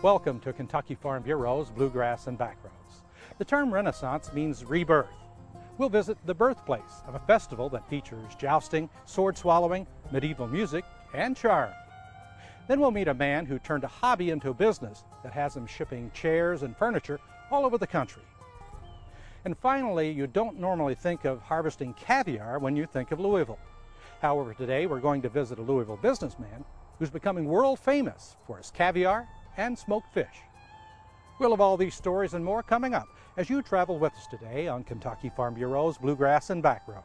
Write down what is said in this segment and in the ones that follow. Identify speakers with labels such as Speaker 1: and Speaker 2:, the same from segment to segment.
Speaker 1: Welcome to Kentucky Farm Bureau's Bluegrass and Backroads. The term Renaissance means rebirth. We'll visit the birthplace of a festival that features jousting, sword swallowing, medieval music, and charm. Then we'll meet a man who turned a hobby into a business that has him shipping chairs and furniture all over the country. And finally, you don't normally think of harvesting caviar when you think of Louisville. However, today we're going to visit a Louisville businessman who's becoming world famous for his caviar and smoked fish. We'll have all these stories and more coming up as you travel with us today on Kentucky Farm Bureau's Bluegrass and Backroads.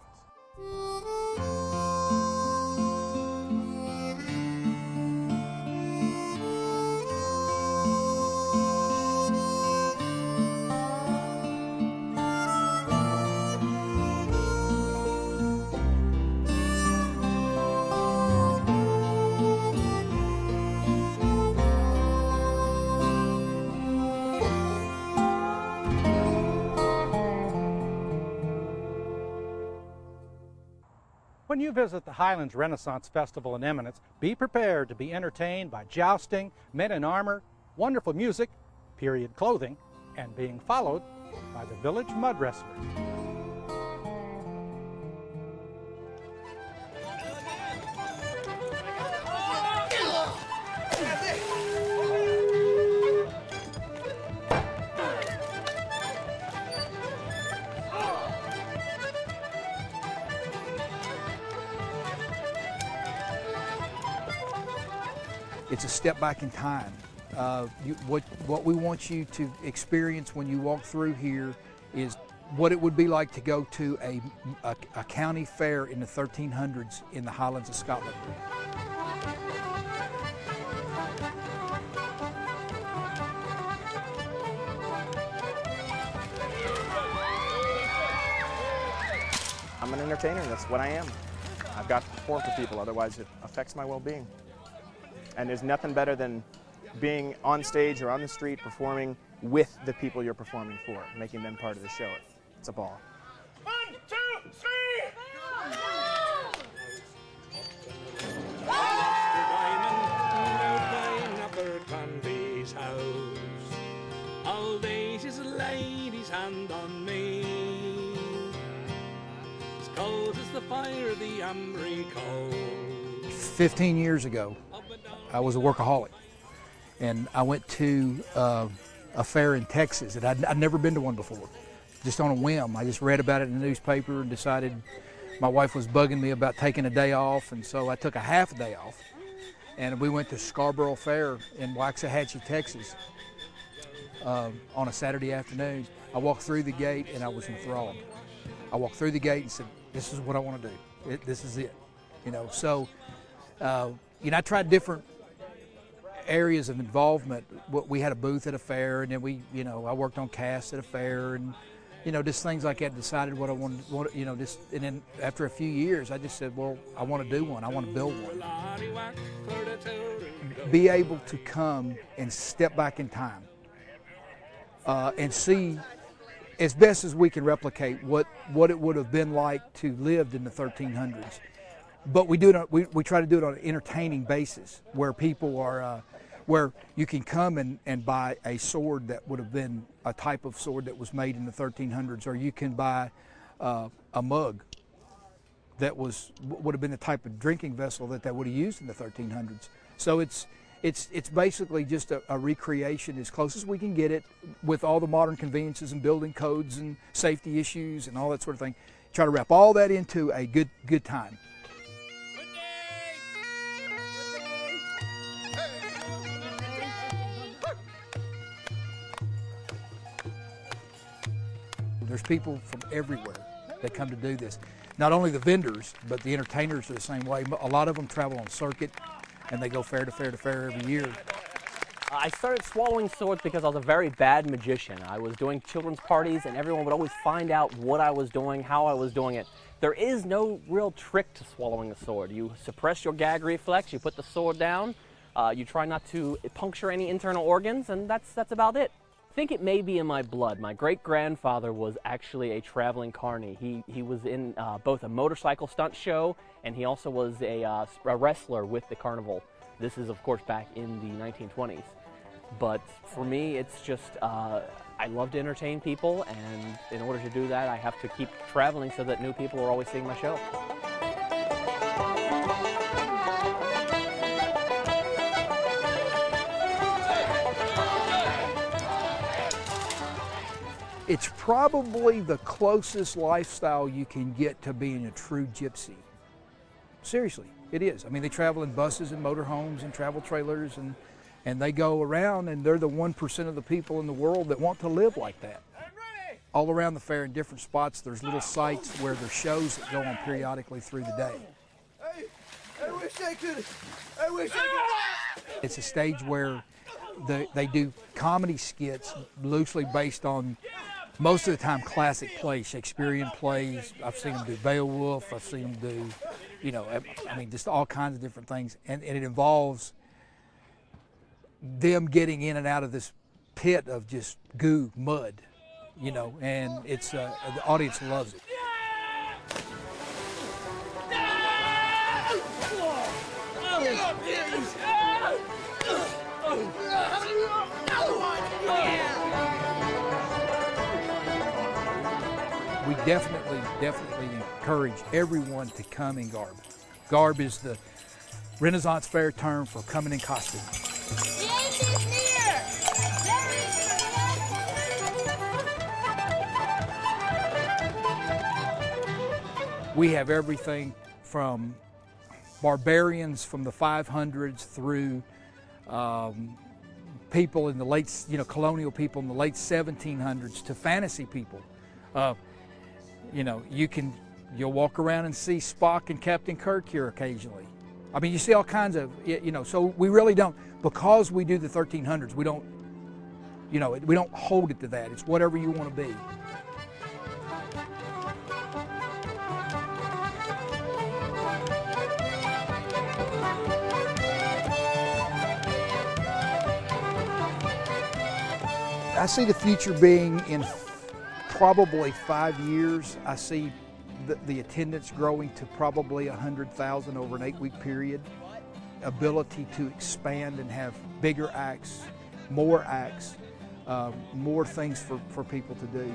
Speaker 1: When you visit the Highlands Renaissance Festival in Eminence, be prepared to be entertained by jousting, men in armor, wonderful music, period clothing, and being followed by the village mud wrestlers.
Speaker 2: It's a step back in time. What we want you to experience when you walk through here is what it would be like to go to a county fair in the 1300s in the Highlands of Scotland.
Speaker 3: I'm an entertainer, that's what I am. I've got to perform for people, otherwise it affects my well-being. And there's nothing better than being on stage or on the street performing with the people you're performing for, making them part of the show. It's a ball.
Speaker 4: 1, 2, 3! All days is a lady's hand on me. As cold as the fire of the Embry coal.
Speaker 2: 15 years ago, I was a workaholic, and I went to a fair in Texas, and I'd never been to one before, just on a whim. I just read about it in the newspaper and decided my wife was bugging me about taking a day off, and so I took a half a day off, and we went to Scarborough Fair in Waxahachie, Texas on a Saturday afternoon. I walked through the gate, and I was enthralled. I walked through the gate and said, this is what I want to do. This is it, you know. So, I tried different areas of involvement. We had a booth at a fair, and then I worked on casts at a fair, and just things like that. Decided what I wanted, and then after a few years, I just said, well, I want to do one. I want to build one. Be able to come and step back in time and see, as best as we can replicate what it would have been like to live in the 1300s. But we do it. We try to do it on an entertaining basis, where people are, where you can come and buy a sword that would have been a type of sword that was made in the 1300s, or you can buy a mug that would have been the type of drinking vessel that they would have used in the 1300s. So it's basically just a recreation as close as we can get it, with all the modern conveniences and building codes and safety issues and all that sort of thing. Try to wrap all that into a good time. There's people from everywhere that come to do this. Not only the vendors, but the entertainers are the same way. A lot of them travel on circuit, and they go fair to fair to fair every year.
Speaker 5: I started swallowing swords because I was a very bad magician. I was doing children's parties, and everyone would always find out what I was doing, how I was doing it. There is no real trick to swallowing a sword. You suppress your gag reflex, you put the sword down, you try not to puncture any internal organs, and that's about it. I think it may be in my blood. My great-grandfather was actually a traveling carny. He was in both a motorcycle stunt show, and he also was a wrestler with the carnival. This is, of course, back in the 1920s. But for me, it's just, I love to entertain people, and in order to do that, I have to keep traveling so that new people are always seeing my show.
Speaker 2: It's probably the closest lifestyle you can get to being a true gypsy. Seriously, it is. I mean, they travel in buses and motorhomes and travel trailers, and they go around, and they're the 1% of the people in the world that want to live like that. All around the fair in different spots, there's little sites where there's shows that go on periodically through the day.
Speaker 6: Hey, I wish I could.
Speaker 2: It's a stage where they do comedy skits loosely based on, most of the time, classic plays, Shakespearean plays. I've seen them do Beowulf. I've seen them do, you know, I mean, just all kinds of different things. And it involves them getting in and out of this pit of just goo, mud, you know, and it's the audience loves it. We definitely encourage everyone to come in garb. Garb is the Renaissance Fair term for coming in costume. We have everything from barbarians from the 500s through people in the late, colonial people in the late 1700s to fantasy people. You'll walk around and see Spock and Captain Kirk here occasionally. I mean, you see all kinds of, so we really don't, because we do the 1300s, we don't hold it to that. It's whatever you want to be. I see the future being in probably 5 years. I see the attendance growing to probably 100,000 over an 8-week period. Ability to expand and have bigger acts, more things for people to do.